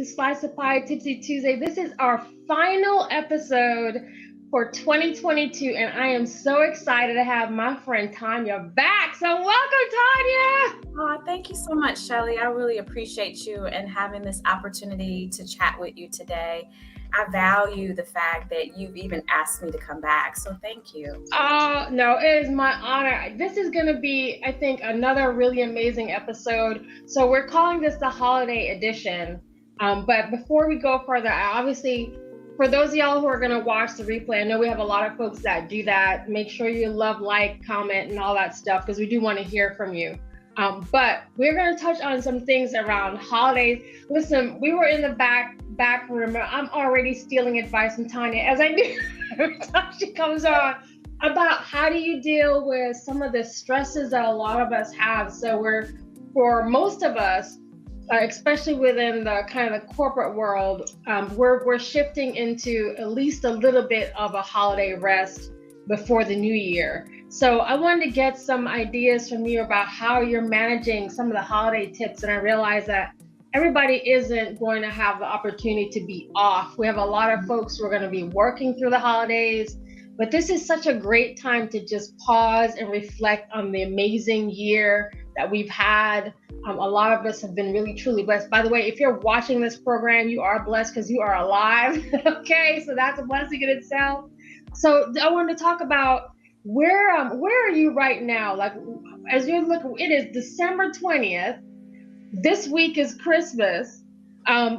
to Slice of Pie Tipsy Tuesday. This is our final episode for 2022, and I am so excited to have my friend Tanya back. So welcome, Tanya! Thank you so much, Shelly. I really appreciate you and having this opportunity to chat with you today. I value the fact that you've even asked me to come back, so thank you. Oh, no, it is my honor. This is going to be, I think, another really amazing episode. So we're calling this the holiday edition. But before we go further, obviously, for those of y'all who are going to watch the replay, I know we have a lot of folks that do that. Make sure you love, like, comment, and all that stuff, because we do want to hear from you. But we're going to touch on some things around holidays. Listen, we were in the back room. I'm already stealing advice from Tanya, as I do every time she comes on, about how do you deal with some of the stresses that a lot of us have. So for most of us, especially within the kind of the corporate world, we're shifting into at least a little bit of a holiday rest before the new year. So I wanted to get some ideas from you about how you're managing some of the holiday tips. And I realize that everybody isn't going to have the opportunity to be off. We have a lot of folks who are going to be working through the holidays, but this is such a great time to just pause and reflect on the amazing year that we've had. A lot of us have been really, truly blessed. By the way, if you're watching this program, you are blessed because you are alive. Okay, so that's a blessing in itself. So I wanted to talk about where are you right now? Like, as you look, it is December 20th. This week is Christmas.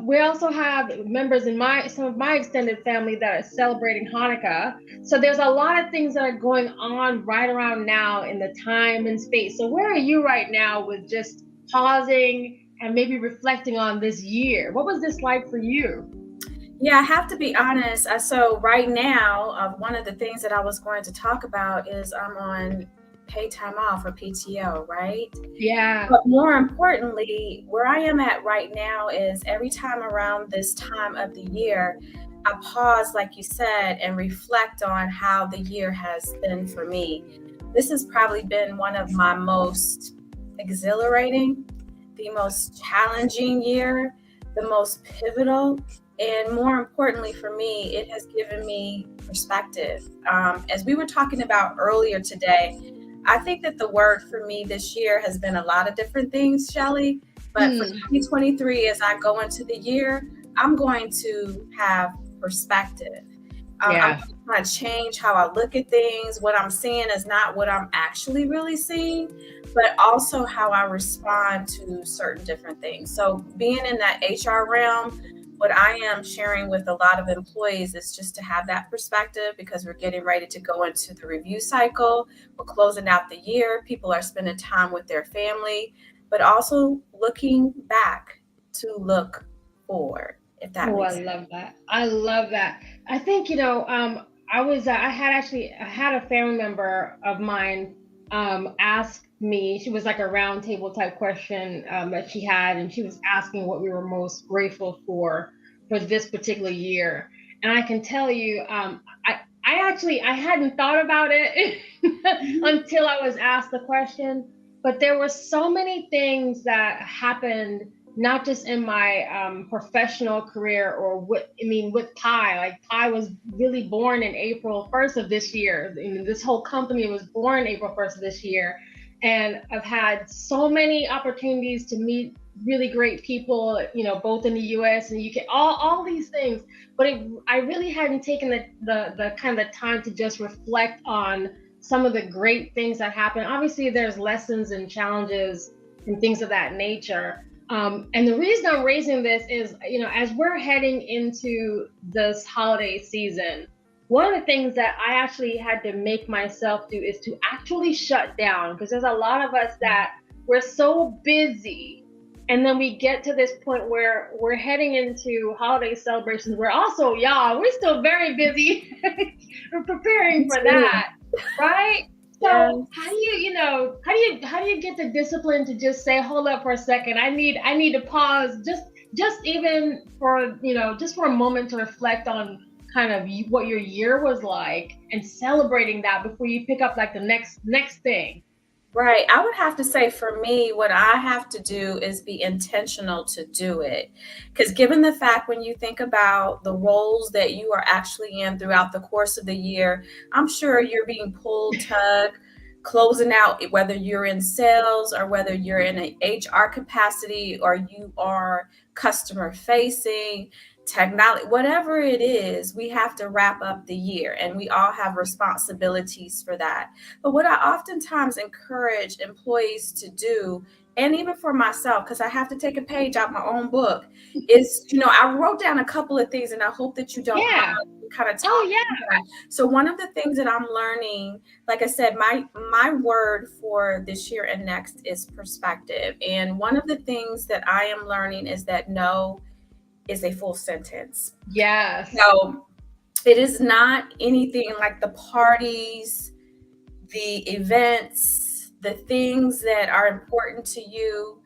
We also have members in some of my extended family that are celebrating Hanukkah. So there's a lot of things that are going on right around now in the time and space. So where are you right now with just pausing and maybe reflecting on this year? What was this like for you? Yeah, I have to be honest. So right now, one of the things that I was going to talk about is I'm on paid time off or PTO, right? Yeah. But more importantly, where I am at right now is every time around this time of the year, I pause, like you said, and reflect on how the year has been for me. This has probably been one of my most exhilarating, the most challenging year, the most pivotal, and more importantly for me, it has given me perspective. As we were talking about earlier today, I think that the word for me this year has been a lot of different things, Shelly. But for 2023, as I go into the year, I'm going to have perspective. I'm going to change how I look at things. What I'm seeing is not what I'm actually really seeing, but also how I respond to certain different things. So being in that HR realm, what I am sharing with a lot of employees is just to have that perspective, because we're getting ready to go into the review cycle. We're closing out the year. People are spending time with their family, but also looking back to look forward, if that makes sense. I love that. I love that. I think, I had a family member of mine ask me. She was like a round table type question that she had, and she was asking what we were most grateful for this particular year. And I can tell you, I hadn't thought about it until I was asked the question, but there were so many things that happened, not just in my professional career or with P.I.E. Like P.I.E. was really born in April 1st of this year. This whole company was born April 1st of this year. And I've had so many opportunities to meet really great people, both in the US and the UK, all these things. But I really hadn't taken the kind of the time to just reflect on some of the great things that happen. Obviously, there's lessons and challenges and things of that nature. And the reason I'm raising this is, as we're heading into this holiday season, one of the things that I actually had to make myself do is to actually shut down, because there's a lot of us that we're so busy, and then we get to this point where we're heading into holiday celebrations. We're also, we're still very busy. We're preparing for that, right? So how do you get the discipline to just say, hold up for a second, I need to pause, just even for just for a moment to reflect on kind of what your year was like and celebrating that before you pick up like the next thing? Right. I would have to say for me, what I have to do is be intentional to do it. Because given the fact when you think about the roles that you are actually in throughout the course of the year, I'm sure you're being pulled, tugged, closing out, whether you're in sales or whether you're in an HR capacity or you are customer facing, technology, whatever it is, we have to wrap up the year and we all have responsibilities for that. But what I oftentimes encourage employees to do, and even for myself, because I have to take a page out my own book, is, I wrote down a couple of things and I hope that you don't Yeah. mind kind of Oh, talking yeah. about that. So one of the things that I'm learning, like I said, my word for this year and next is perspective. And one of the things that I am learning is that no is a full sentence. Yes. So it is not anything like the parties, the events, the things that are important to you.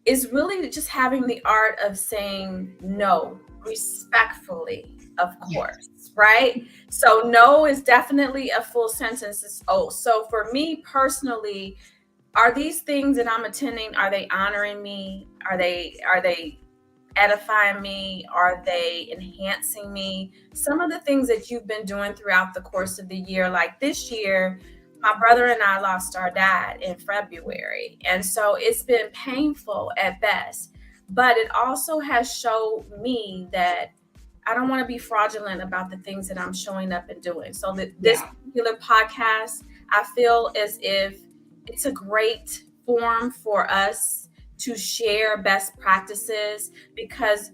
Is really just having the art of saying no respectfully, of course, right? So no is definitely a full sentence. So for me personally, are these things that I'm attending, are they honoring me? Are they edifying me? Are they enhancing me? Some of the things that you've been doing throughout the course of the year, like this year, my brother and I lost our dad in February. And so it's been painful at best, but it also has showed me that I don't want to be fraudulent about the things that I'm showing up and doing. So this particular podcast, I feel as if it's a great forum for us to share best practices because,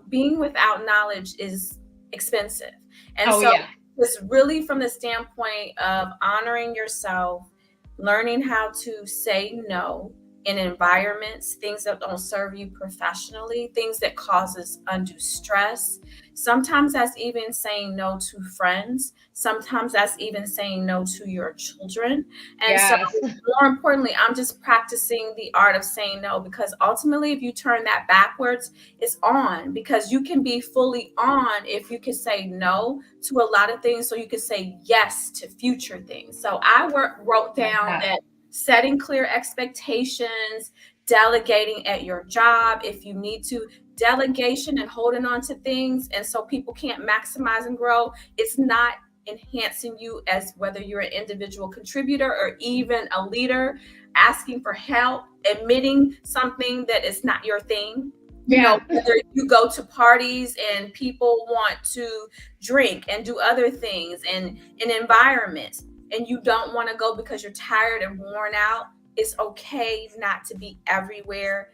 being without knowledge is expensive. And Oh, so yeah. it's really from the standpoint of honoring yourself, learning how to say no in environments, things that don't serve you professionally, things that causes undue stress. Sometimes that's even saying no to friends. Sometimes that's even saying no to your children. And so Yes. more importantly, I'm just practicing the art of saying no because ultimately if you turn that backwards, it's on because you can be fully on if you can say no to a lot of things so you can say yes to future things. So I wrote down that setting clear expectations, delegating at your job if you need to, delegation and holding on to things. And so people can't maximize and grow. It's not enhancing you as whether you're an individual contributor or even a leader, asking for help, admitting something that is not your thing. Whether you go to parties and people want to drink and do other things and in environments and you don't want to go because you're tired and worn out, it's okay not to be everywhere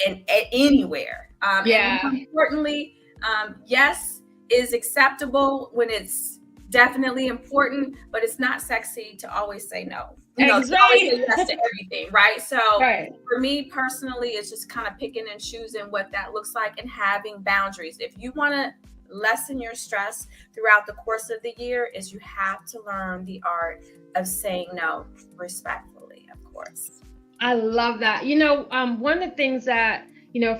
and anywhere. And more importantly, yes is acceptable when it's definitely important, but it's not sexy to always say no. To always say yes to everything, right? So for me personally, it's just kind of picking and choosing what that looks like and having boundaries. If you want to lessen your stress throughout the course of the year, is you have to learn the art of saying no respectfully, of course. I love that. One of the things that,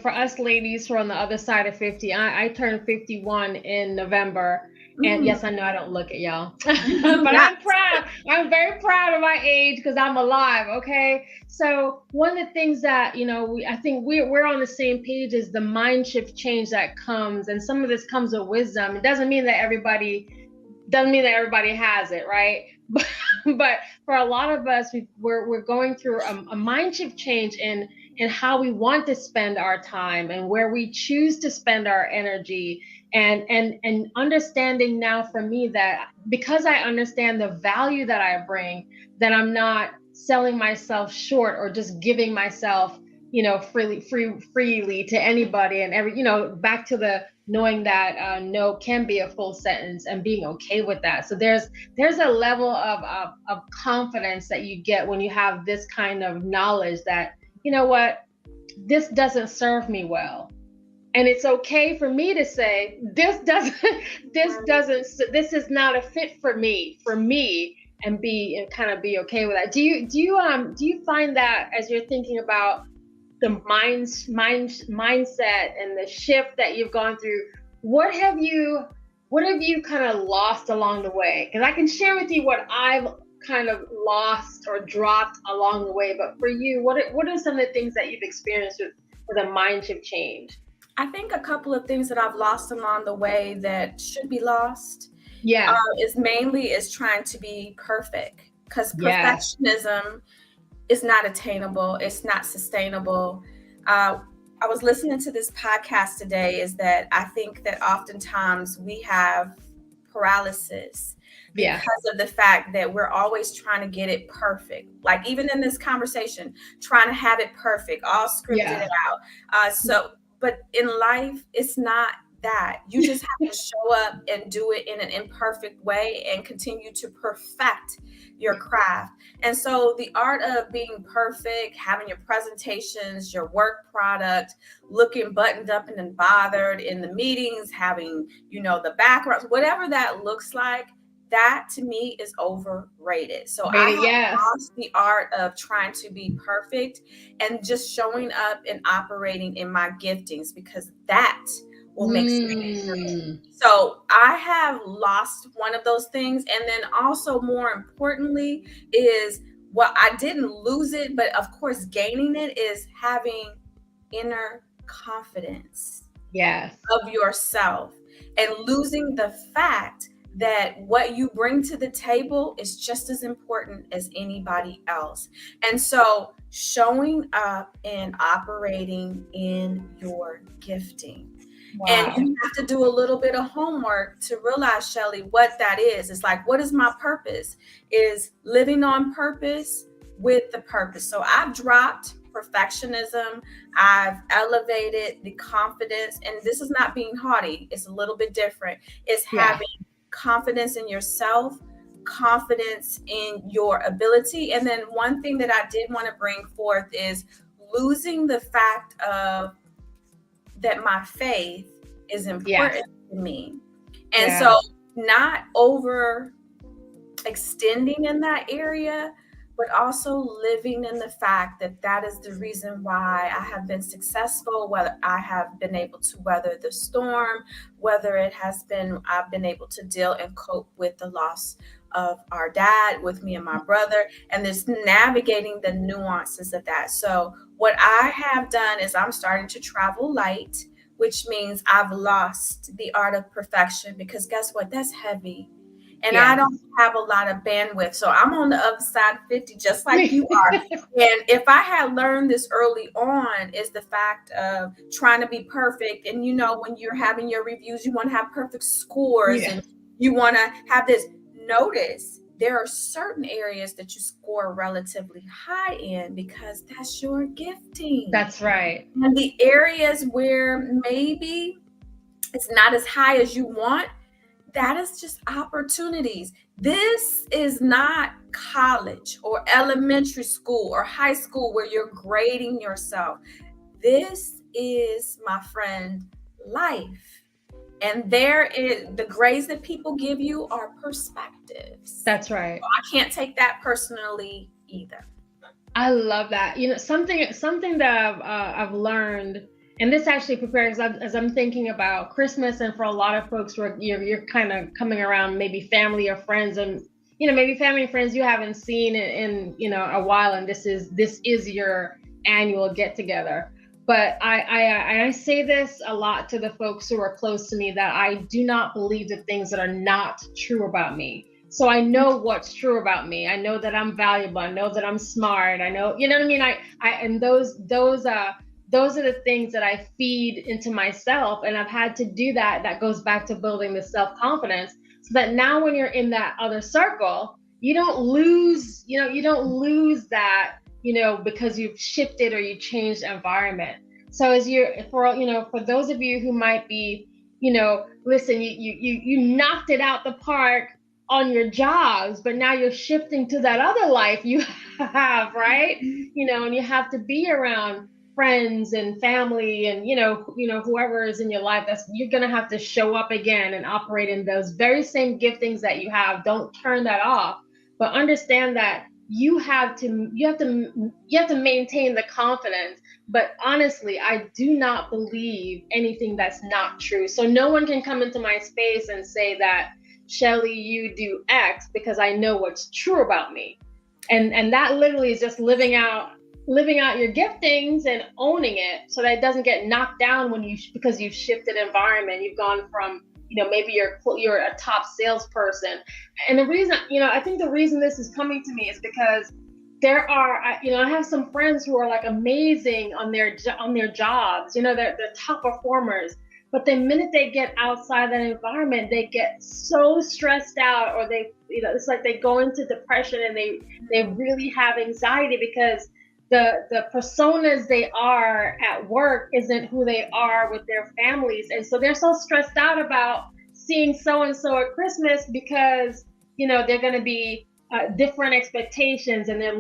for us ladies who are on the other side of 50, I turned 51 in November. And yes, I know I don't look at y'all, but I'm proud. I'm very proud of my age because I'm alive. Okay. So one of the things that, I think we're on the same page is the mind shift change that comes. And some of this comes with wisdom. It doesn't mean that everybody has it, right? But for a lot of us, we're going through a mind shift change in how we want to spend our time and where we choose to spend our energy, and understanding now for me that because I understand the value that I bring, that I'm not selling myself short or just giving myself freely to anybody and every back to the knowing that no can be a full sentence and being okay with that. So there's a level of confidence that you get when you have this kind of knowledge that, what, this doesn't serve me well. And it's okay for me to say, this is not a fit for me, and kind of be okay with that. Do you find that as you're thinking about the mindset and the shift that you've gone through, what have you kind of lost along the way? Because I can share with you what I've kind of lost or dropped along the way. But for you, what are some of the things that you've experienced with a mind shift change? I think a couple of things that I've lost along the way that should be lost Yeah. is trying to be perfect, because Yes. perfectionism is not attainable. It's not sustainable. Uh, I was listening to this podcast today, is that I think that oftentimes we have paralysis Yeah. because of the fact that we're always trying to get it perfect. Like even in this conversation, trying to have it perfect, all scripted Yeah. out. But in life, it's not that. You just have to show up and do it in an imperfect way and continue to perfect your craft. And so the art of being perfect, having your presentations, your work product, looking buttoned up and then bothered in the meetings, having, the backgrounds, whatever that looks like, that to me is overrated. So I have Yes. lost the art of trying to be perfect and just showing up and operating in my giftings, because that will make space for me. So I have lost one of those things. And then also, more importantly, is what I didn't lose it, but of course, gaining it is having inner confidence Yes. of yourself, and losing the fact that what you bring to the table is just as important as anybody else. And so showing up and operating in your gifting. And Wow. you have to do a little bit of homework to realize, Shelly, what that is. It's like, what is my purpose? Is living on purpose with the purpose. So I've dropped perfectionism. I've elevated the confidence. And this is not being haughty. It's a little bit different. It's having confidence in yourself, confidence in your ability. And then one thing that I did want to bring forth is losing the fact of that my faith is important to me. And so not over extending in that area, but also living in the fact that that is the reason why I have been successful, whether I have been able to weather the storm, whether it has been, I've been able to deal and cope with the loss of our dad with me and my brother, and this navigating the nuances of that. So what I have done is I'm starting to travel light, which means I've lost the art of perfection, because guess what? That's heavy. And I don't have a lot of bandwidth. So I'm on the other side of 50, just like you are. And if I had learned this early on, is the fact of trying to be perfect. And when you're having your reviews, you want to have perfect scores and you want to have this. Notice there are certain areas that you score relatively high in because that's your gifting. That's right. And the areas where maybe it's not as high as you want, that is just opportunities. This is not college or elementary school or high school where you're grading yourself. This is, my friend, life. And there is the grades that people give you are perspectives. That's right. So I can't take that personally either. I love that. Something that I've learned, and this actually prepares as I'm thinking about Christmas, and for a lot of folks where you're kind of coming around maybe family or friends, and maybe family and friends you haven't seen in a while, and this is your annual get together. But I say this a lot to the folks who are close to me, that I do not believe the things that are not true about me. So I know what's true about me. I know that I'm valuable. I know that I'm smart. I know, what I mean? And those are the things that I feed into myself. And I've had to do that. That goes back to building the self-confidence, so that now when you're in that other circle, you don't lose that, because you've shifted or you changed environment. So for those of you who might be, listen, you knocked it out the park on your jobs, but now you're shifting to that other life you have, right? And you have to be around friends and family and whoever is in your life. You're gonna have to show up again and operate in those very same giftings that you have. Don't turn that off, but understand that you have to maintain the confidence. But honestly, I do not believe anything that's not true. So no one can come into my space and say that Shelly, you do X because I know what's true about me. And that literally is just living out your giftings and owning it so that it doesn't get knocked down because you've shifted environment. You've gone from, maybe you're a top salesperson. And the reason, I think the reason this is coming to me is because I have some friends who are like amazing on their jobs. They're top performers. But the minute they get outside that environment, they get so stressed out, or it's like they go into depression, and they really have anxiety because the personas they are at work isn't who they are with their families. And so they're so stressed out about seeing so and so at Christmas because they're going to be different expectations, and they're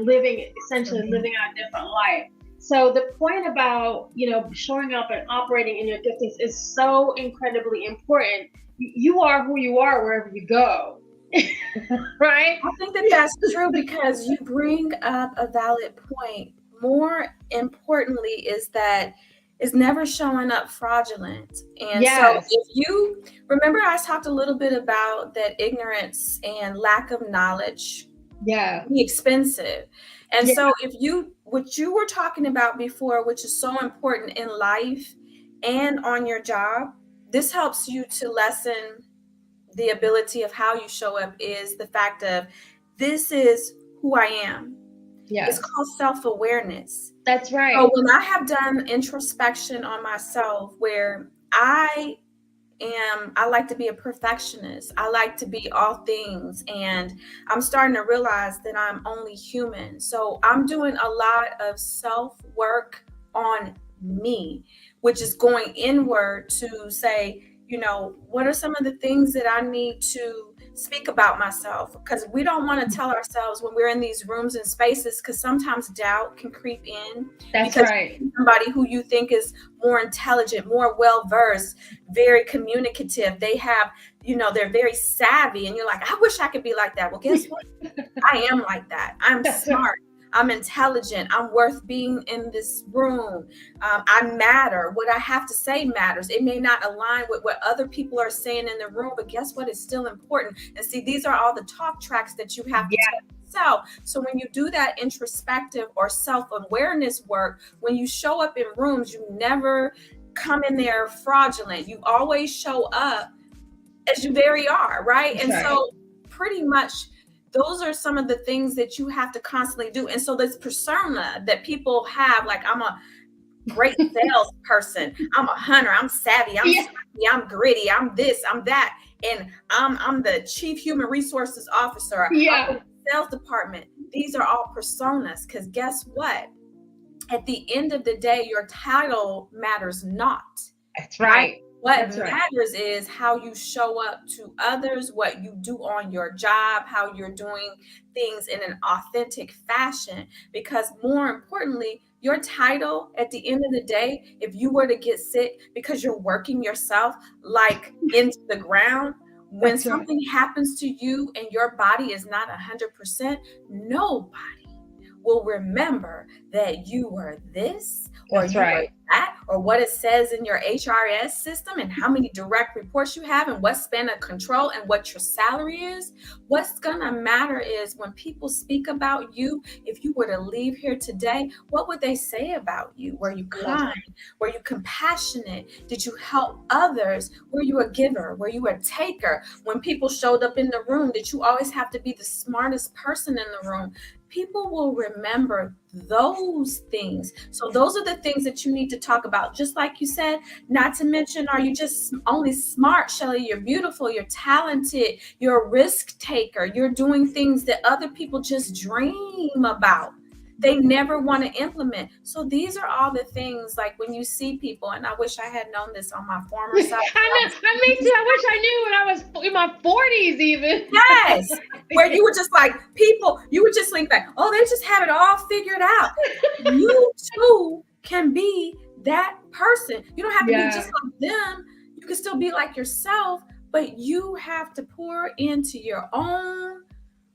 essentially living out a different life. So the point about, showing up and operating in your giftings is so incredibly important. You are who you are wherever you go. Right? I think that that's true, because you bring up a valid point. More importantly is that it's never showing up fraudulent. And Yes. So if you remember, I talked a little bit about that ignorance and lack of knowledge be expensive. And so what you were talking about before, which is so important in life and on your job, this helps you to lessen the ability of how you show up, is the fact of, this is who I am. Yes. It's called self-awareness. That's right. So when I have done introspection on myself, where I like to be a perfectionist. I like to be all things. And I'm starting to realize that I'm only human. So I'm doing a lot of self-work on me, which is going inward to say, what are some of the things that I need to speak about myself? Because we don't want to tell ourselves when we're in these rooms and spaces, because sometimes doubt can creep in. That's because right. Somebody who you think is more intelligent, more well-versed, very communicative, they have, they're very savvy, and you're like, I wish I could be like that. Well, guess what? I am like that. I'm smart. I'm intelligent. I'm worth being in this room. I matter. What I have to say matters. It may not align with what other people are saying in the room, but guess what? It's still important. And see, these are all the talk tracks that you have to tell yourself. So when you do that introspective or self-awareness work, when you show up in rooms, you never come in there fraudulent. You always show up as you very are, right? That's and right. So pretty much those are some of the things that you have to constantly do. And so this persona that people have, like, I'm a great salesperson, I'm a hunter, I'm savvy, I'm snappy, I'm gritty, I'm this, I'm that, and I'm the chief human resources officer, I'm in the sales department. These are all personas, because guess what? At the end of the day, your title matters not. That's right. What matters is how you show up to others, what you do on your job, how you're doing things in an authentic fashion. Because more importantly, your title, at the end of the day, if you were to get sick because you're working yourself like into the ground, when something happens to you and your body is not 100%, nobody will remember that you were this, or you were that, or what it says in your HRS system, and how many direct reports you have, and what span of control, and what your salary is. What's gonna matter is when people speak about you, if you were to leave here today, what would they say about you? Were you kind? Were you compassionate? Did you help others? Were you a giver? Were you a taker? When people showed up in the room, did you always have to be the smartest person in the room? People will remember those things. So those are the things that you need to talk about. Just like you said, not to mention, are you just only smart, Shelly? You're beautiful, you're talented, you're a risk taker, you're doing things that other people just dream about. They never want to implement. So these are all the things, like when you see people, and I wish I had known this on my former side. Me too. I wish I knew when I was in my 40s even. Yes. Where you were just like, people, you would just think back, oh, they just have it all figured out. You too can be that person. You don't have to be just like them. You can still be like yourself, but you have to pour into your own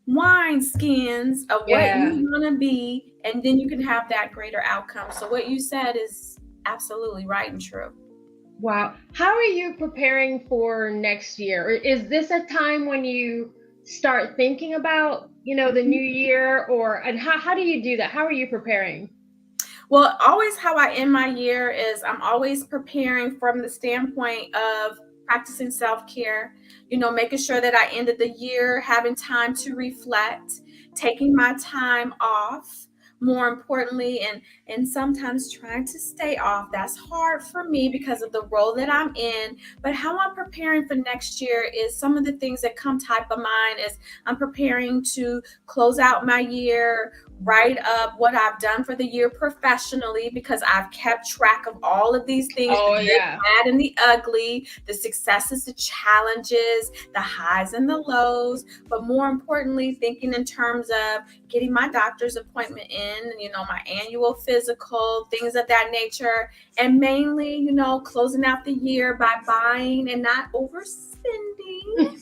wine skins of what you want to be, and then you can have that greater outcome. So what you said is absolutely right and true. Wow. How are you preparing for next year? Is this a time when you start thinking about, the new year, and how do you do that? How are you preparing? Well, always how I end my year is I'm always preparing from the standpoint of practicing self care, making sure that I ended the year having time to reflect, taking my time off. More importantly, and sometimes trying to stay off. That's hard for me because of the role that I'm in. But how I'm preparing for next year is some of the things that come top of mind is I'm preparing to close out my year, write up what I've done for the year professionally because I've kept track of all of these things, the Oh, good, yeah. bad, and the ugly, the successes, the challenges, the highs and the lows. But more importantly, thinking in terms of getting my doctor's appointment in, my annual physical, things of that nature. And mainly, closing out the year by buying and not overspending.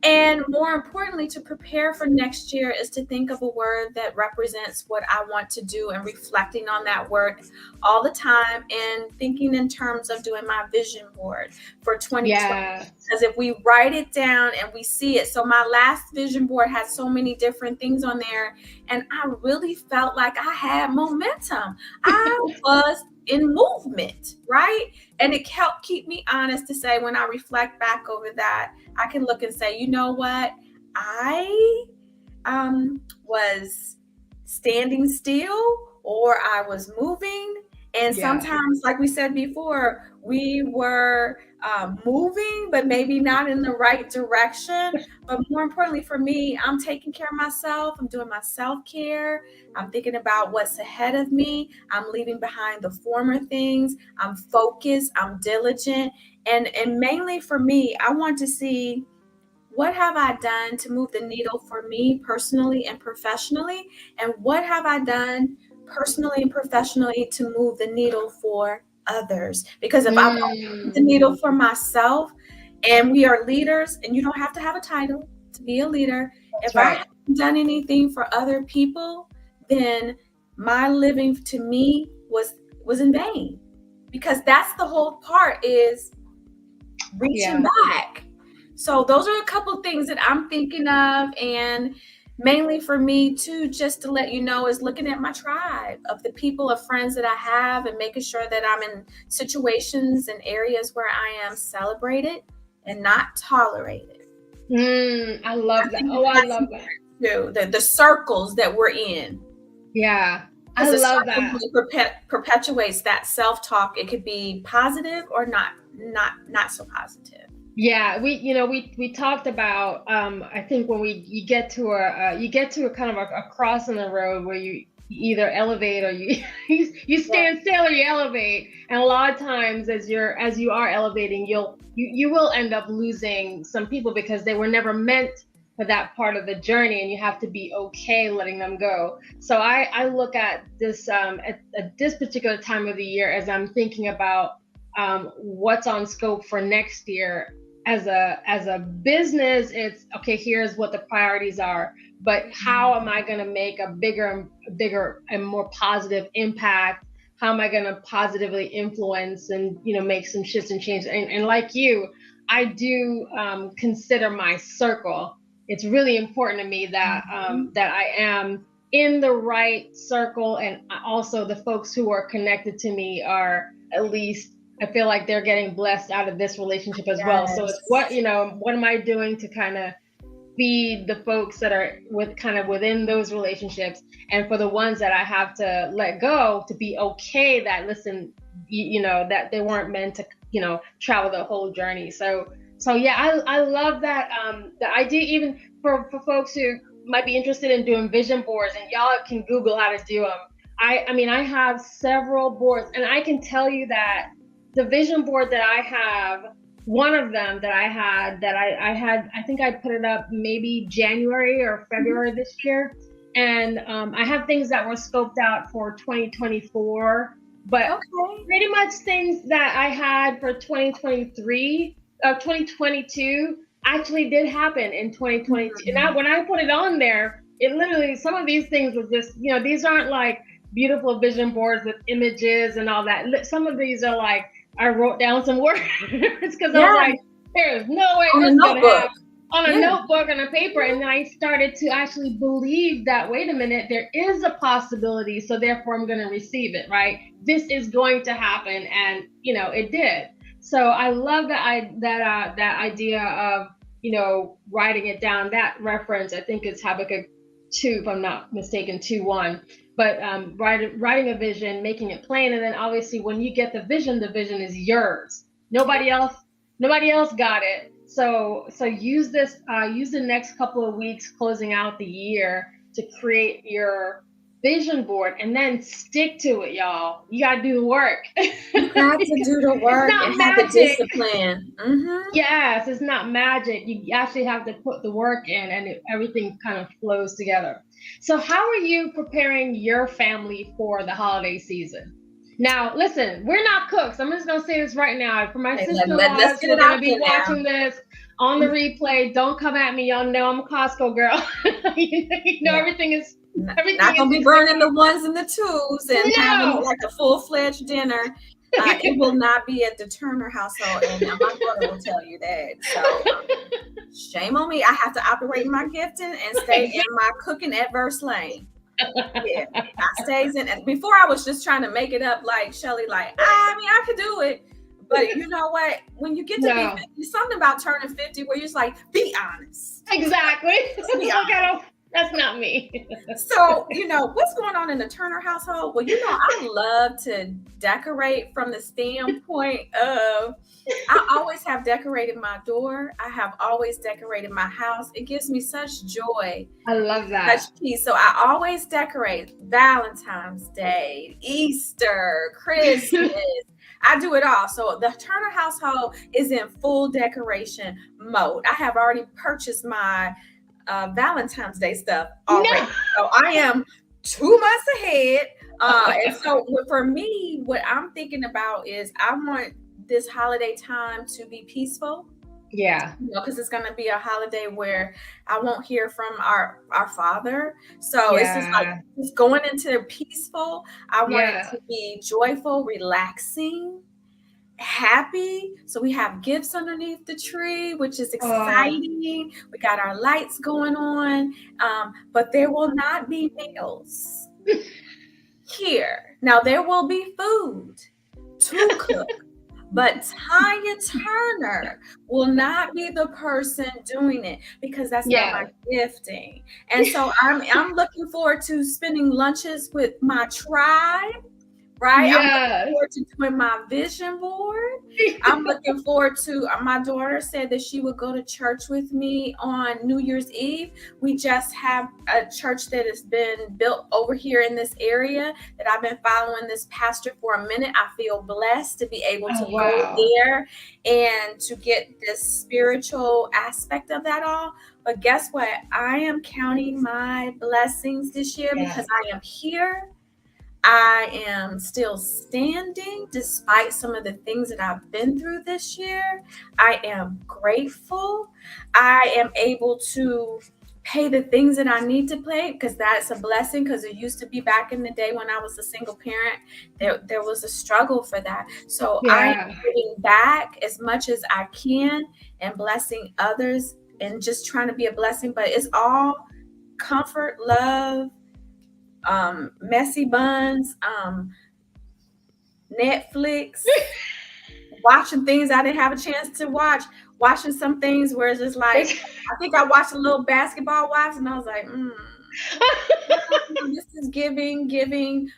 And more importantly, to prepare for next year is to think of a word that represents what I want to do and reflecting on that word all the time and thinking in terms of doing my vision board for 2020. Yeah. Because if we write it down and we see it, so my last vision board had so many different things on there, and I really felt like I had momentum. I was in movement, right? And it helped keep me honest to say when I reflect back over that, I can look and say, you know what? I was standing still or I was moving. And Yeah. sometimes, like we said before, we were moving, but maybe not in the right direction. But more importantly for me, I'm taking care of myself. I'm doing my self-care. I'm thinking about what's ahead of me. I'm leaving behind the former things. I'm focused. I'm diligent. And mainly for me, I want to see what have I done to move the needle for me personally and professionally? And what have I done personally and professionally to move the needle for others? Because if I've moved the Mm, needle for myself and we are leaders, and you don't have to have a title to be a leader, that's if I right. haven't done anything for other people, then my living to me was in vain. Because that's the whole part is reaching Yeah. back. So those are a couple things that I'm thinking of, and mainly for me too, just to let you know, is looking at my tribe of the people of friends that I have and making sure that I'm in situations and areas where I am celebrated and not tolerated. I love I that. think Oh, I that's love that. important too. The circles that we're in. Yeah. I Because the love circle that. really perpetuates that self-talk. It could be positive or not so positive. Yeah, we talked about I think when you get to a kind of a cross in the road where you either elevate or you you Yeah. stand still or you elevate. And a lot of times as you are elevating, you will end up losing some people because they were never meant for that part of the journey, and you have to be okay letting them go. So I look at this at this particular time of the year as I'm thinking about what's on scope for next year. As a business, it's okay, here's what the priorities are, but how am I going to make a bigger and more positive impact? How am I going to positively influence and make some shifts and changes? And like you, I do consider my circle. It's really important to me that Mhm. that I am in the right circle, and also the folks who are connected to me are at least, I feel like they're getting blessed out of this relationship as well. So it's Yes. what am I doing to kind of feed the folks that are with kind of within those relationships, and for the ones that I have to let go, to be okay that, listen, that they weren't meant to travel the whole journey. So yeah, I love that the idea, even for folks who might be interested in doing vision boards, and y'all can Google how to do them. I mean, I have several boards, and I can tell you that the vision board that I have, one of them that I think I put it up maybe January or Mhm. February this year. And I have things that were scoped out for 2024, but Okay. pretty much things that I had for 2023, 2022 actually did happen in 2022. And Mhm. when I put it on there, it literally, some of these things were just, these aren't like beautiful vision boards with images and all that. Some of these are like I wrote down some words because I was Yeah, like, there's no way on a this is gonna notebook. happen on a Yeah. notebook and a paper. And then I started to actually believe that, wait a minute, there is a possibility, so therefore I'm going to receive it, right? This is going to happen, and it did. So I love that idea of writing it down. That reference, I think, is Habakkuk 2, if I'm not mistaken, 2:1. But writing a vision, making it plain, and then obviously when you get the vision is yours. Nobody else got it. So use the next couple of weeks closing out the year to create your vision board, and then stick to it, y'all. You gotta do the work. You got to do the work and have the discipline. Yes, it's not magic. You actually have to put the work in, and everything kind of flows together. So how are you preparing your family for the holiday season? Now, listen, we're not cooks. I'm just going to say this right now. For my sister-in-laws who are going to be watching this on the replay, don't come at me. Y'all know I'm a Costco girl. Everything is... Not going to be burning the ones and the twos and having like a full-fledged dinner. It will not be at the Turner household, and my daughter will tell you that. So shame on me. I have to operate my gifting and stay in my cooking adverse lane. Yeah, I stays in. And before I was just trying to make it up, like Shelly, like I could do it, but you know what? When you get to be 50, something about turning 50 where you're just like, be honest. Exactly. Be honest. That's not me. So, what's going on in the Turner household? Well, I love to decorate from the standpoint of, I always have decorated my door. I have always decorated my house. It gives me such joy. I love that. Such peace. So I always decorate Valentine's Day, Easter, Christmas. I do it all. So the Turner household is in full decoration mode. I have already purchased my Valentine's Day stuff already. No. So I am 2 months ahead. And so for me, what I'm thinking about is I want this holiday time to be peaceful. Yeah. Because it's going to be a holiday where I won't hear from our father. So it's just like it's going into peaceful. I want it to be joyful, relaxing, happy. So we have gifts underneath the tree, which is exciting. We got our lights going on, but there will not be meals here. Now there will be food to cook, but Tanya Turner will not be the person doing it because that's not my gifting. And so I'm looking forward to spending lunches with my tribe. Right? I'm looking forward to doing my vision board. I'm looking forward to, my daughter said that she would go to church with me on New Year's Eve. We just have a church that has been built over here in this area that I've been following this pastor for a minute. I feel blessed to be able to go there and to get this spiritual aspect of that all. But guess what? I am counting my blessings this year because I am here. I am still standing despite some of the things that I've been through this year. I am grateful. I am able to pay the things that I need to pay because that's a blessing, because it used to be back in the day when I was a single parent, there was a struggle for that. So I am giving back as much as I can and blessing others and just trying to be a blessing. But it's all comfort, love, messy buns, Netflix, watching things I didn't have a chance to watch, watching some things where it's just like, I think I watched a little Basketball Wives and I was like, this is giving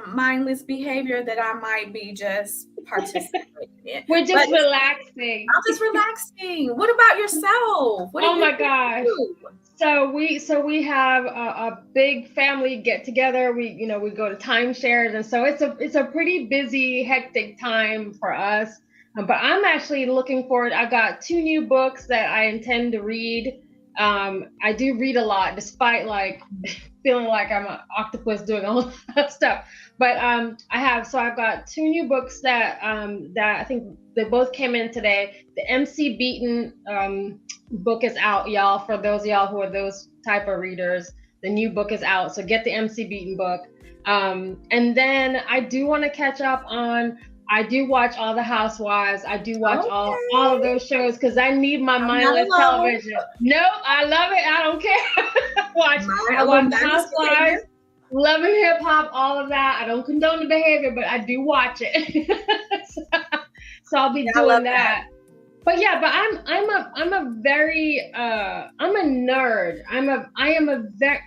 mindless behavior that I might be just participating in. We're just relaxing. I'm just relaxing. What about yourself? What my gosh. So we have a big family get together. We go to timeshares, and so it's a pretty busy, hectic time for us. But I'm actually looking forward. I've got 2 new books that I intend to read. I do read a lot, despite like feeling like I'm an octopus doing all that stuff. But I've got 2 new books that I think they both came in today. The MC Beaton book is out, y'all. For those of y'all who are those type of readers, the new book is out. So get the MC Beaton book. And then I do want to catch up on. I do watch all the Housewives. I do watch all of Okay. those shows because I need my I'm not mindless alone. television. Nope, I love it. I don't care. My I watch the alumnus Housewives, behavior. loving hip hop, all of that. I don't condone the behavior, but I do watch it. So I'll be Yeah, I love doing that. that. But yeah, but I'm a very I'm a nerd. I am a very,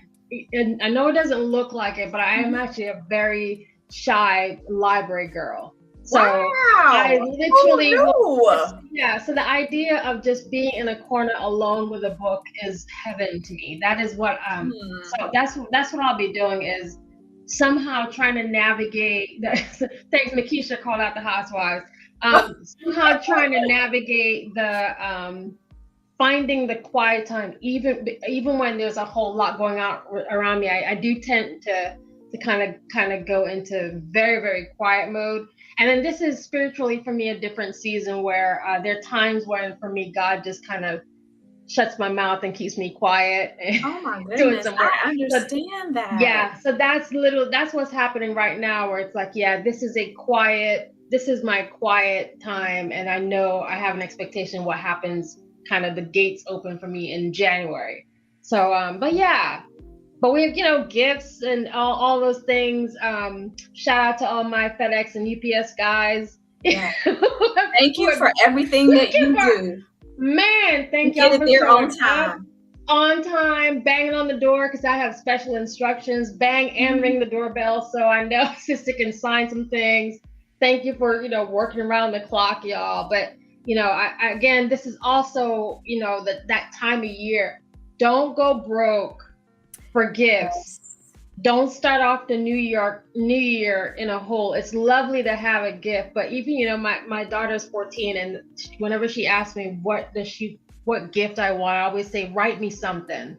and I know it doesn't look like it, but I am Mhm. actually a very shy library girl. So I Wow. literally will just, Who yeah, so the idea of just being in a corner alone with a book is heaven to me. That is what knew? so that's what I'll be doing, is somehow trying to navigate thanks, Makisha called out the Housewives. Somehow trying to navigate the finding the quiet time, even when there's a whole lot going on around me. I do tend to kind of go into very, very quiet mode. And then this is spiritually for me a different season where there are times when for me God just kind of shuts my mouth and keeps me quiet and Oh my doing goodness, some work. I So understand that. yeah, so that's what's happening right now, where it's like, yeah, this is my quiet time, and I know I have an expectation what happens, kind of the gates open for me in January. So but yeah, but we have, gifts and all those things. Shout out to all my FedEx and UPS guys. Yeah. Thank who you are for everything that give you our do. man, You thank get y'all it for there on showing up time. on time, banging on the door because I have special instructions. Bang and Mhm. ring the doorbell so I know Sister can sign some things. Thank you for working around the clock, y'all. But again, this is also that time of year. Don't go broke for gifts. Yes. Don't start off the new year in a hole. It's lovely to have a gift, but even my daughter's 14, and whenever she asks me what gift I want, I always say, write me something.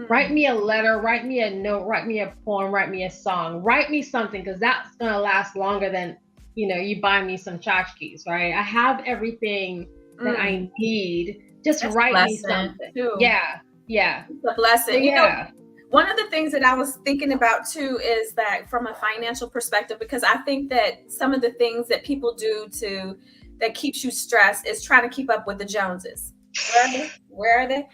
Write Mm. me a letter, write me a note, write me a poem, write me a song, write me something, because that's gonna last longer than you buy me some tchotchkes, right? I have everything that Mm. I need. Just That's a write me blessing something. too. Yeah, yeah. It's a So blessing. yeah. One of the things that I was thinking about too is that from a financial perspective, because I think that some of the things that people do that keeps you stressed is trying to keep up with the Joneses. Where are they? Where are they?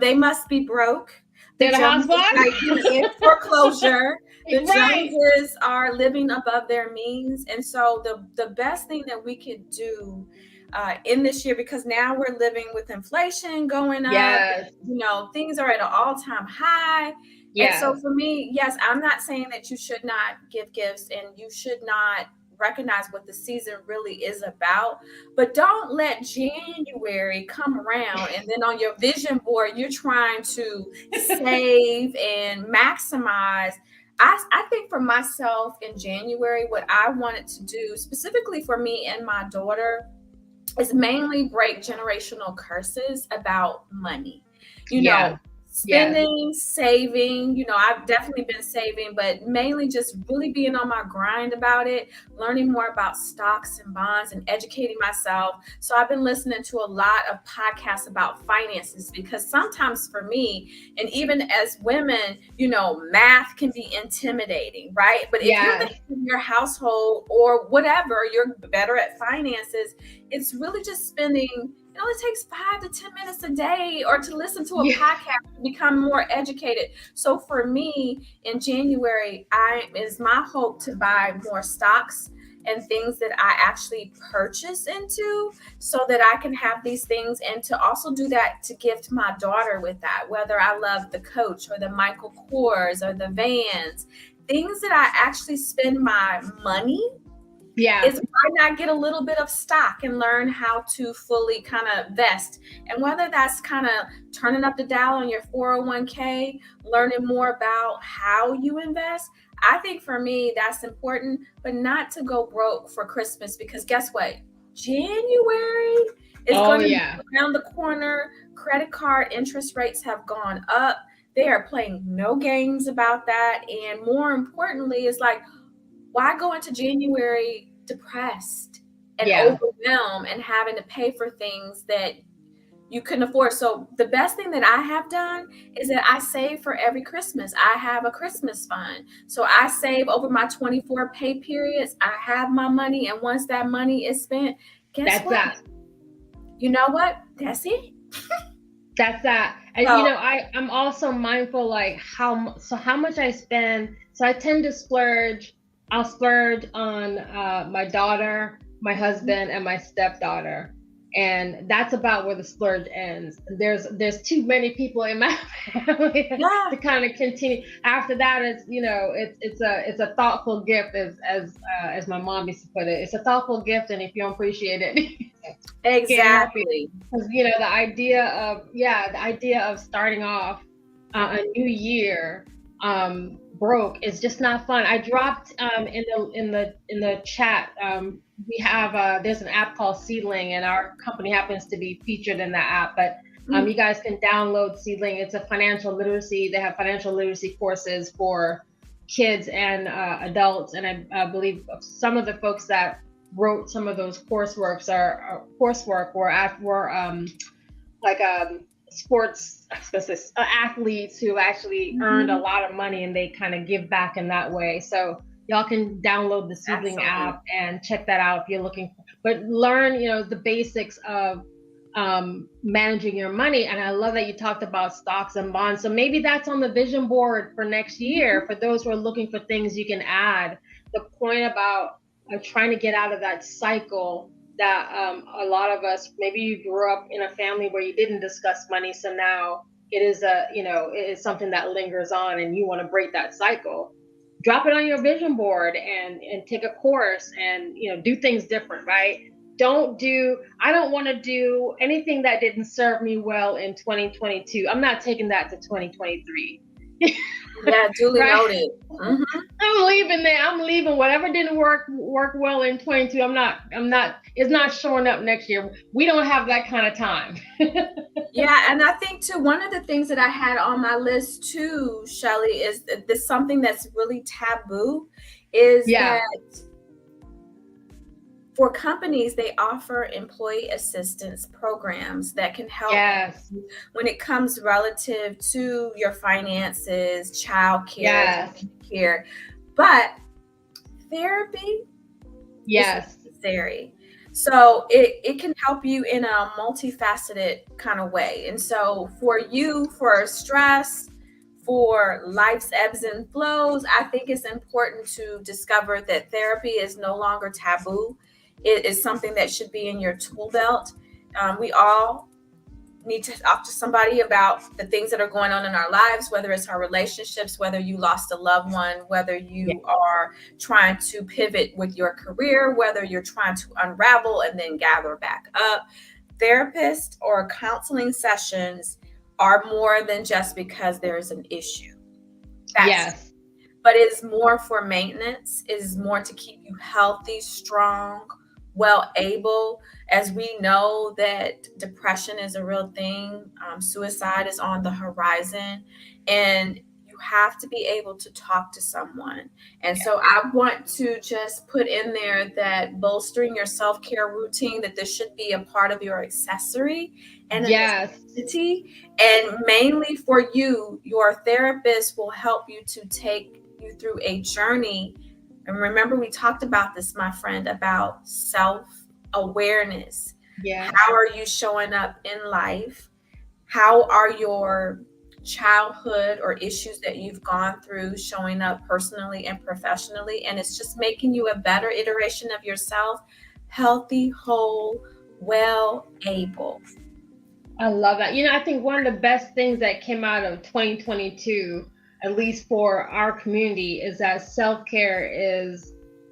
They must be broke. The They're the Joneses might be in housewives. foreclosure. The Right. Joneses are living above their means. And so the best thing that we could do in this year, because now we're living with inflation going up, Yes. things are at an all-time high. And so Yes. for me, yes, I'm not saying that you should not give gifts and you should not recognize what the season really is about, but don't let January come around and then on your vision board you're trying to save and maximize. I think for myself in January, what I wanted to do specifically for me and my daughter is mainly break generational curses about money. You Yeah. know, Yeah. spending, saving, I've definitely been saving, but mainly just really being on my grind about it, learning more about stocks and bonds and educating myself. So I've been listening to a lot of podcasts about finances because sometimes for me, and even as women, math can be intimidating, right? But if you're the Yes. head of your household or whatever, you're better at finances, it's really just spending, it takes 5 to 10 minutes a day or to listen to a Yeah. podcast to become more educated. So for me in January, is my hope to buy more stocks and things that I actually purchase into so that I can have these things, and to also do that to gift my daughter with that, whether I love the Coach or the Michael Kors or the Vans, things that I actually spend my money Yeah. is why not get a little bit of stock and learn how to fully kind of vest. And whether that's kind of turning up the dial on your 401k, learning more about how you invest, I think for me that's important, but not to go broke for Christmas, because guess what? January is Oh going to be yeah. around the corner. Credit card interest rates have gone up. They are playing no games about that. And more importantly, it's like, why go into January depressed and Yeah. overwhelmed and having to pay for things that you couldn't afford. So the best thing that I have done is that I save for every Christmas. I have a Christmas fund. So I save over my 24 pay periods. I have my money. And once that money is spent, guess That's what? that. You know what? That's it. That's that. And So, I'm also mindful like how much I spend. So I tend to splurge. I'll splurge on my daughter, my husband, and my stepdaughter. And that's about where the splurge ends. There's too many people in my family yeah, to kind of continue. After that, it's a thoughtful gift, as my mom used to put it. It's a thoughtful gift, and if you don't appreciate it, can't help you. exactly. Because the idea of starting off a new year broke is just not fun. I dropped in the chat. We have there's an app called Seedling, and our company happens to be featured in that app. But you guys can download Seedling. It's a financial literacy. They have financial literacy courses for kids and adults, and I believe some of the folks that wrote some of those coursework were like sports athletes who actually earned a lot of money, and they kind of give back in that way. So y'all can download the Seedling app and check that out if you're looking but learn the basics of managing your money. And I love that you talked about stocks and bonds. So maybe that's on the vision board for next year for those who are looking for things you can add. The point about trying to get out of that cycle that a lot of us, maybe you grew up in a family where you didn't discuss money, so now it is something that lingers on, and you want to break that cycle. Drop it on your vision board and take a course and do things different, right? I don't want to do anything that didn't serve me well in 2022. I'm not taking that to 2023. Yeah, duly right? noted. I'm leaving there. I'm leaving whatever didn't work well in 22. It's not showing up next year. We don't have that kind of time. Yeah, and I think too, one of the things that I had on my list too, Shelly, is this something that's really taboo is that for companies, they offer employee assistance programs that can help when it comes relative to your finances, child care, care. But therapy is necessary. So it can help you in a multifaceted kind of way. And so for stress, for life's ebbs and flows, I think it's important to discover that therapy is no longer taboo. It is something that should be in your tool belt. We all need to talk to somebody about the things that are going on in our lives, whether it's our relationships, whether you lost a loved one, whether you are trying to pivot with your career, whether you're trying to unravel and then gather back up. Therapists or counseling sessions are more than just because there's an issue. But it's more for maintenance. It is more to keep you healthy, strong, well able. As we know that depression is a real thing, suicide is on the horizon, and you have to be able to talk to someone. And so I want to just put in there that bolstering your self-care routine, that this should be a part of your accessory and a necessity. And mainly for you, your therapist will help you to take you through a journey. And remember, we talked about this, my friend, about self-awareness. How are you showing up in life? How are your childhood or issues that you've gone through showing up personally and professionally? And it's just making you a better iteration of yourself, healthy, whole, well able. I love that. I think one of the best things that came out of 2022, at least for our community, is that self-care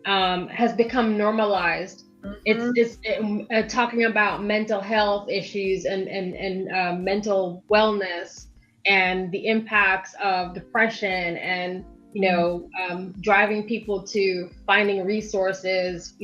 has become normalized. It's talking about mental health issues and mental wellness and the impacts of depression and driving people to finding resources,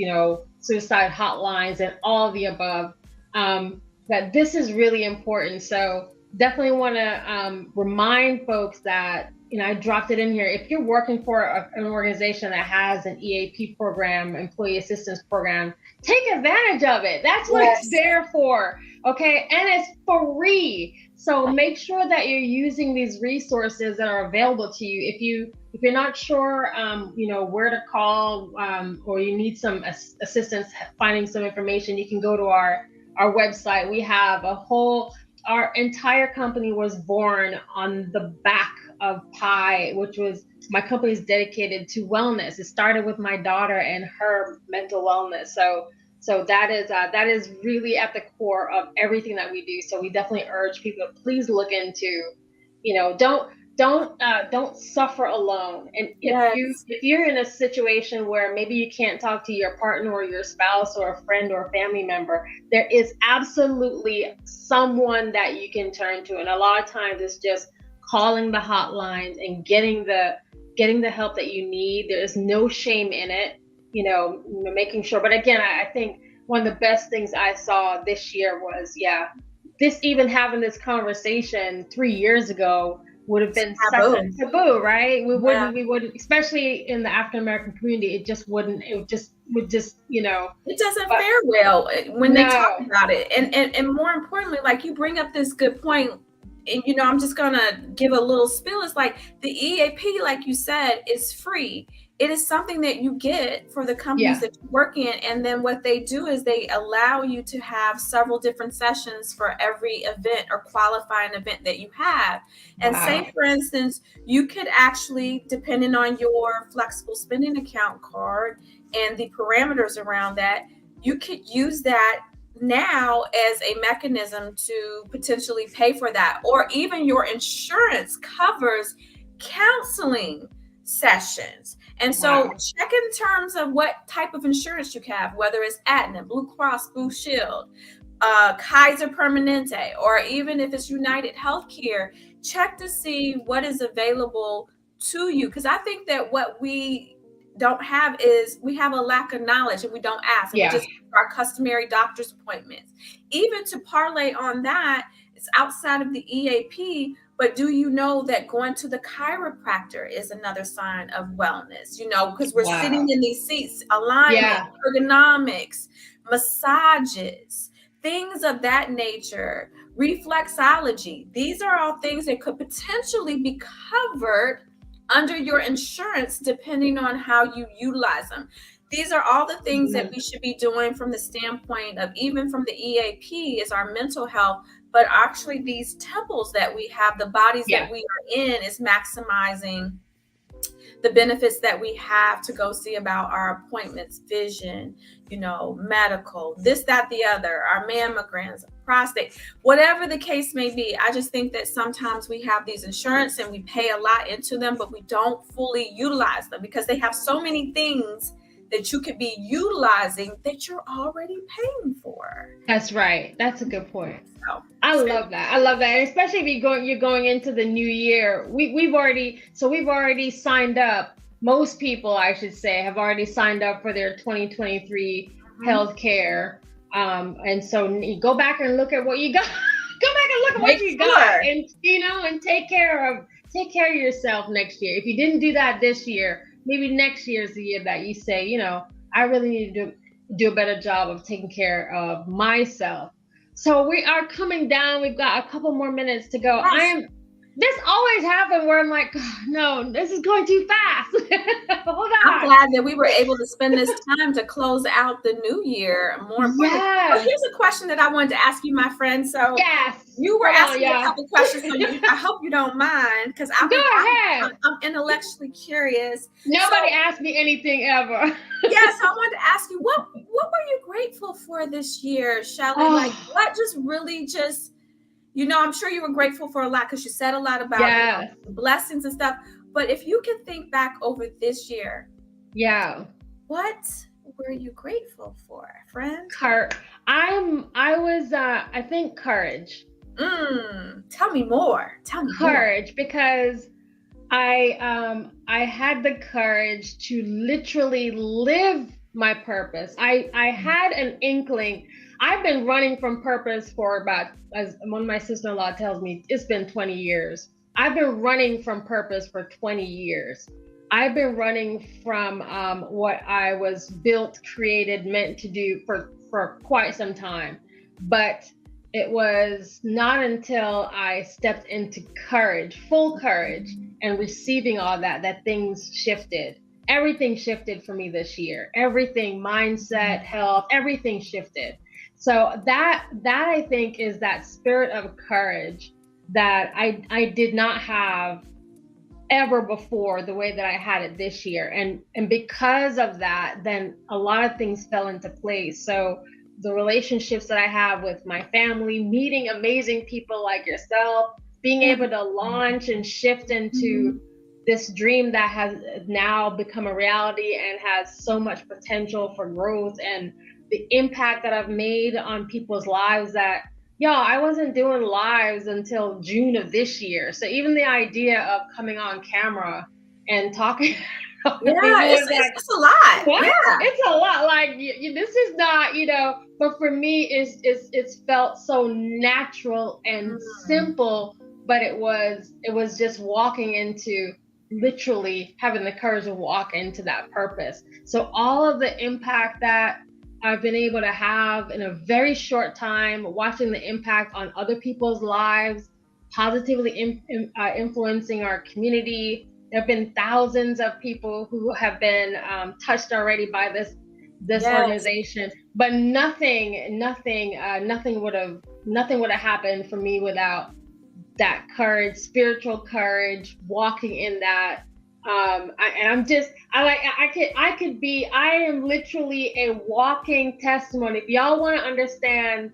suicide hotlines and all of the above. That this is really important. So definitely want to remind folks that I dropped it in here. If you're working for an organization that has an EAP program, employee assistance program, take advantage of it. That's what it's there for. Okay, and it's free. So make sure that you're using these resources that are available to you. If you're not sure, where to call, or you need some assistance finding some information, you can go to our website. We have our entire company was born on the back of P.I.E, which was my company is dedicated to wellness. It started with my daughter and her mental wellness. So that is really at the core of everything that we do. So we definitely urge people to please look into, don't suffer alone. And Yes. if you're in a situation where maybe you can't talk to your partner or your spouse or a friend or a family member, there is absolutely someone that you can turn to. And a lot of times it's just calling the hotlines and getting the help that you need. There is no shame in it, making sure. But again, I think one of the best things I saw this year was, this even having this conversation 3 years ago would have been such a Taboo. taboo, right? Yeah. We wouldn't, especially in the African American community, it just wouldn't, would just, It doesn't but fare well when they talk no, about it. And more importantly, like you bring up this good point, and I'm just gonna give a little spill. It's like the EAP, like you said, is free. It is something that you get for the companies yeah, that you work in, and then what they do is they allow you to have several different sessions for every event or qualifying event that you have. And wow, say, for instance, you could actually, depending on your flexible spending account card and the parameters around that, you could use that now as a mechanism to potentially pay for that. Or even your insurance covers counseling sessions. And so wow, check in terms of what type of insurance you have, whether it's Aetna, Blue Cross Blue Shield, Kaiser Permanente, or even if it's United Healthcare. Check to see what is available to you, because I think that what we don't have is we have a lack of knowledge, and we don't ask, and we yeah, just our customary doctor's appointments. Even to parlay on that, it's outside of the EAP, but do you know that going to the chiropractor is another sign of wellness? Because we're sitting wow, in these seats, alignment, yeah, ergonomics, massages, things of that nature, reflexology. These are all things that could potentially be covered under your insurance, depending on how you utilize them. These are all the things that mhm, we should be doing from the standpoint of, even from the EAP, is our mental health, but actually these temples that we have, the bodies that yeah, we are in, is maximizing the benefits that we have to go see about our appointments, vision, medical, this, that, the other, our mammograms, prostate, whatever the case may be. I just think that sometimes we have these insurance and we pay a lot into them, but we don't fully utilize them because they have so many things that you could be utilizing that you're already paying for. that's right. That's a good point. So I it's love that. I love that. And especially if you're going into the new year. We've already signed up. Most people, I should say, have already signed up for their 2023 mhm. health care. And so you go back and look at what you got. Go back and look at what Make you got, sure. and and take care of yourself next year. If you didn't do that this year, maybe next year's the year that you say, I really need to do a better job of taking care of myself. So we are coming down. We've got a couple more minutes to go. Yes. This always happens where I'm like, "Oh, no, this is going too fast." Hold I'm on. glad that we were able to spend this time to close out the new year. More importantly, so Yes. here's a question that I wanted to ask you, my friend. So Yes. you were Come on, asking me a y'all. couple questions, so I hope you don't mind, because Go I'm, ahead. I'm intellectually curious. So Nobody asked me anything ever. yes, I wanted to ask you, what were you grateful for this year, Shelly? Like, Oh, what just really just I'm sure you were grateful for a lot, because you said a lot about yes. blessings and stuff. But if you can think back over this year, Yeah. what were you grateful for, friend? Cur I was I think Tell me more. Tell me more. courage, because I had the courage to literally live my purpose. I had an inkling. I've been running from purpose for about, as one of my sister-in-law tells me, it's been 20 years. I've been running from purpose for 20 years. I've been running from what I was built, created, meant to do for quite some time. But it was not until I stepped into courage, full courage, and receiving all that, that things shifted. Everything shifted for me this year. Everything, mindset, health, everything shifted. So that I think is that spirit of courage that I did not have ever before the way that I had it this year. And because of that, then a lot of things fell into place. So the relationships that I have with my family, meeting amazing people like yourself, being able to launch and shift into this dream that has now become a reality and has so much potential for growth, and the impact that I've made on people's lives that, yo, I wasn't doing lives until June of this year. So even the idea of coming on camera and talking to Yeah, people was like, it's a lot. what? Yeah. It's a lot. Like this is not, but for me, it's felt so natural and simple. But it was just walking into, literally having the courage to walk into that purpose. So all of the impact that I've been able to have in a very short time, watching the impact on other people's lives, positively influencing our community. There have been thousands of people who have been touched already by this Yes. organization, but nothing would have happened for me without that courage, spiritual courage, walking in that. I am literally a walking testimony. If y'all want to understand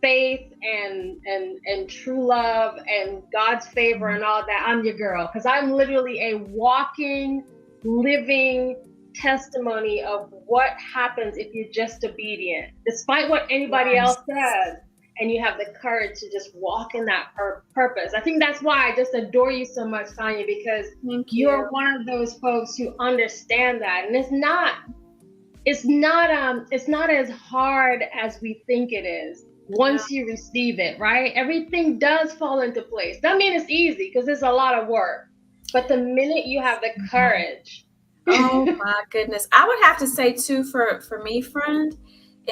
faith and true love and God's favor and all that, I'm your girl, because I'm literally a walking, living testimony of what happens if you're just obedient, despite what anybody else says, and you have the courage to just walk in that purpose. I think that's why I just adore you so much, Tanya, because you're one of those folks who understand that, and it's not as hard as we think it is once you receive it, right? Everything does fall into place. Doesn't mean it's easy, because it's a lot of work, but the minute you have the courage. Oh my goodness. I would have to say too, for me, friend,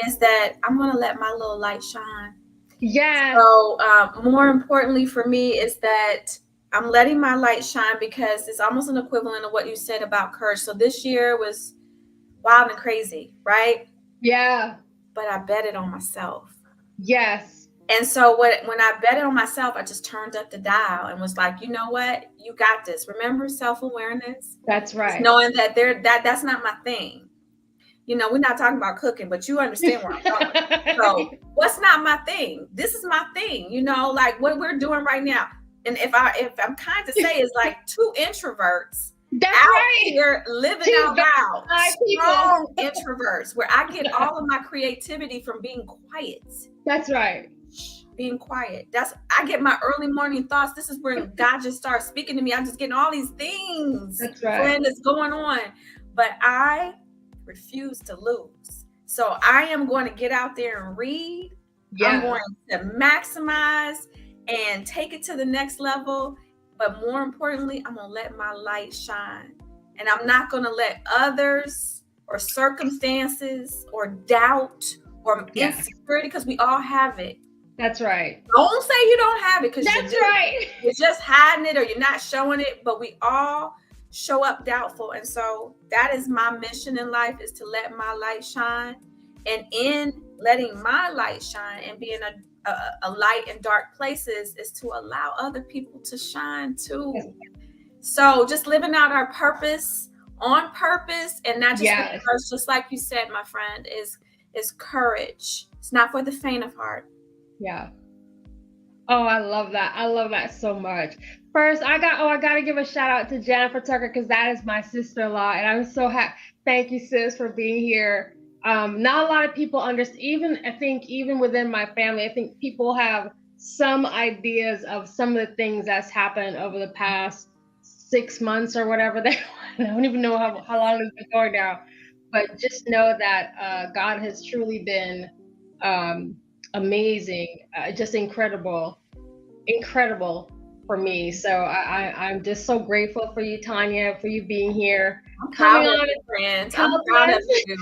is that I'm going to let my little light shine. Yeah. So more importantly for me is that I'm letting my light shine, because it's almost an equivalent of what you said about courage. So this year was wild and crazy, right? Yeah. But I betted on myself. Yes. And so when I betted on myself, I just turned up the dial and was like, you know what? You got this. Remember, self-awareness? That's right. Just knowing that that's not my thing. We're not talking about cooking, but you understand where I'm going. So what's not my thing? This is my thing, like what we're doing right now. And if I'm kind to say, is like two introverts here living out loud, strong introverts, where I get all of my creativity from being quiet. That's right. Being quiet. I get my early morning thoughts. This is where God just starts speaking to me. I'm just getting all these things. That's right. That's going on. But I refuse to lose. So I am going to get out there and read. Yeah. I'm going to maximize and take it to the next level. But more importantly, I'm going to let my light shine. And I'm not going to let others or circumstances or doubt or insecurity, because we all have it. That's right. Don't say you don't have it, because right. You're just hiding it, or you're not showing it. But we all show up doubtful. And so that is my mission in life, is to let my light shine. And in letting my light shine and being a light in dark places, is to allow other people to shine too. Yes. So just living out our purpose on purpose, and not just because, just like you said, my friend, is courage. It's not for the faint of heart. Yeah. Oh, I love that. I love that so much. First, I got to give a shout out to Jennifer Tucker, because that is my sister-in-law, and I'm so happy. Thank you, sis, for being here. Not a lot of people understand. Even within my family, I think people have some ideas of some of the things that's happened over the past 6 months or whatever. I don't even know how long it's been going now. But just know that God has truly been amazing, just incredible for me. So I'm just so grateful for you, Tanya, for you being here. I'm proud of you, friends. I'm proud of you.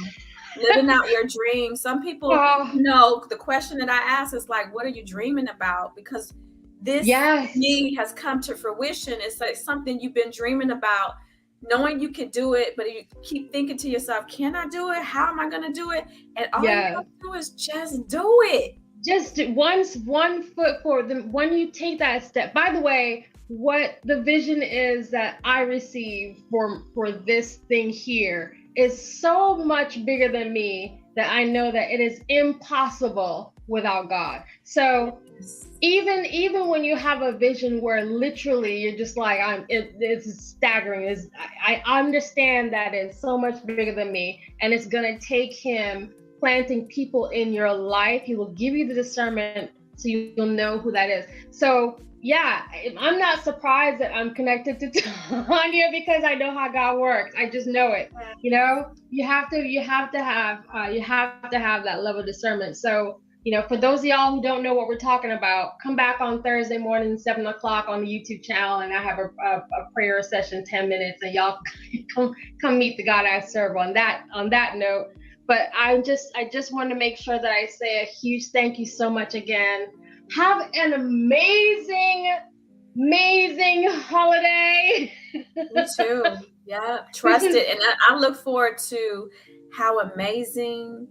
living out your dreams. Some people, Oh, the question that I ask is like, what are you dreaming about? Because this yes, need has come to fruition. It's like something you've been dreaming about, knowing you can do it, but you keep thinking to yourself, can I do it? How am I going to do it? And all you yes. have to do is just do it. Just one foot forward. When you take that step, by the way, what the vision is that I receive for this thing here is so much bigger than me that I know that it is impossible without God. So Yes. even when you have a vision where literally you're just like it's staggering, is I understand that it's so much bigger than me, and it's gonna take him planting people in your life. He will give you the discernment so you'll know who that is. So yeah, I'm not surprised that I'm connected to Tanya because I know how God works. I just know it. You have to have that level of discernment. So for those of y'all who don't know what we're talking about, come back on Thursday morning, 7 o'clock on the YouTube channel, and I have a prayer session, 10 minutes, and y'all come meet the God I serve on that note. But I just want to make sure that I say a huge thank you so much again. Have an amazing holiday. Me too. Yeah, trust it. And I look forward to how amazing,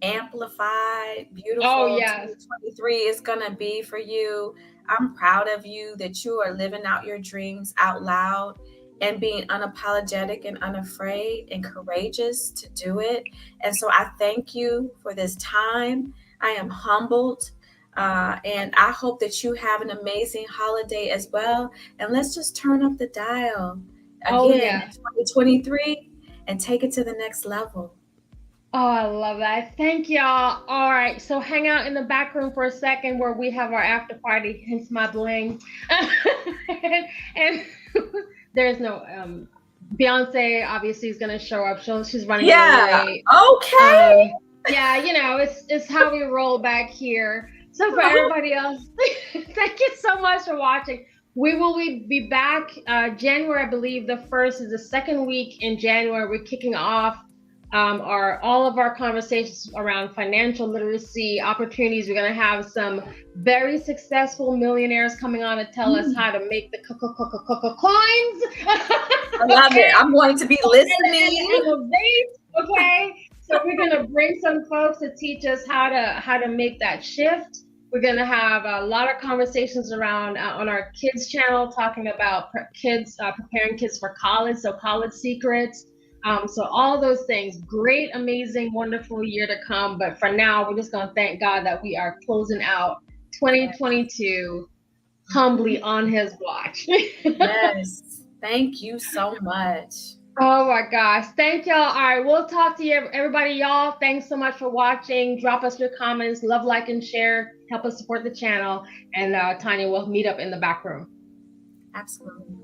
amplified, Oh beautiful yes. 2023 is going to be for you. I'm proud of you that you are living out your dreams out loud and being unapologetic and unafraid and courageous to do it. And so I thank you for this time. I am humbled. And I hope that you have an amazing holiday as well. And let's just turn up the dial Oh again yeah. in 2023 and take it to the next level. Oh, I love that. Thank y'all. All right. So hang out in the back room for a second where we have our after party, hence my bling. and there's no Beyonce obviously is gonna show up. She's running a little Yeah. late. Okay. Yeah, it's how we roll back here. So for everybody else, thank you so much for watching. We will be back January, I believe the 1st is the second week in January. We're kicking off all of our conversations around financial literacy opportunities. We're going to have some very successful millionaires coming on to tell us how to make the coins. I love it. I'm going to be listening. Okay. So we're going to bring some folks to teach us how to make that shift. We're going to have a lot of conversations around on our kids channel talking about preparing kids for college, so college secrets. So all those things, great, amazing, wonderful year to come. But for now, we're just going to thank God that we are closing out 2022 humbly on his watch. Yes. Thank you so much. Oh my gosh. Thank y'all. All right. We'll talk to you, everybody. Y'all, thanks so much for watching. Drop us your comments, love, like, and share. Help us support the channel. And Tanya, we'll meet up in the back room. Absolutely.